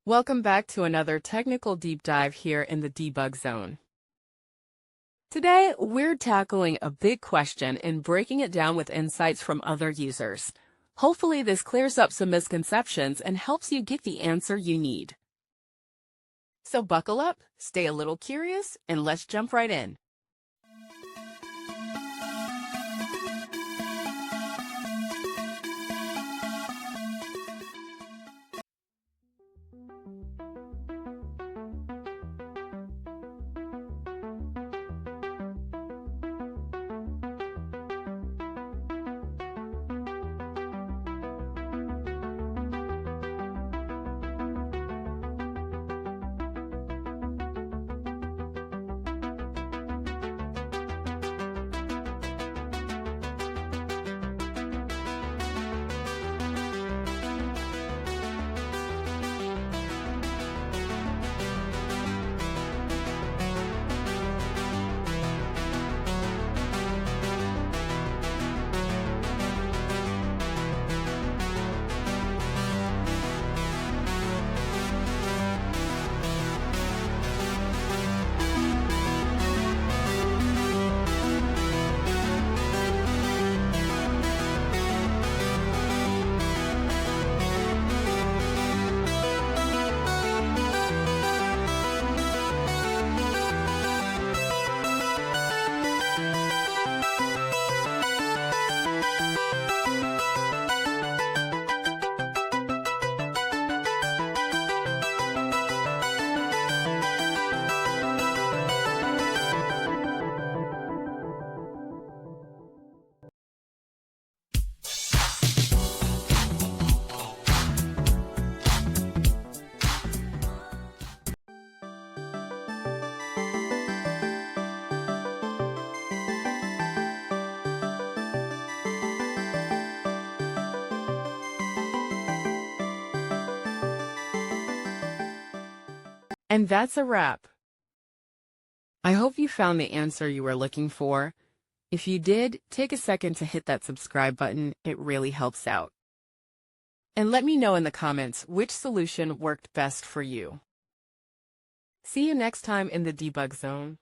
Welcome back to another technical deep dive here in the debug zone. Today, we're tackling a big question and breaking it down with insights from other users. Hopefully, this clears up some misconceptions and helps you get the answer you need. So buckle up, stay a little curious, and let's jump right in. And that's a wrap. I hope you found the answer you were looking for. If you did, take a second to hit that subscribe button. It really helps out. And let me know in the comments which solution worked best for you. See you next time in the debug zone.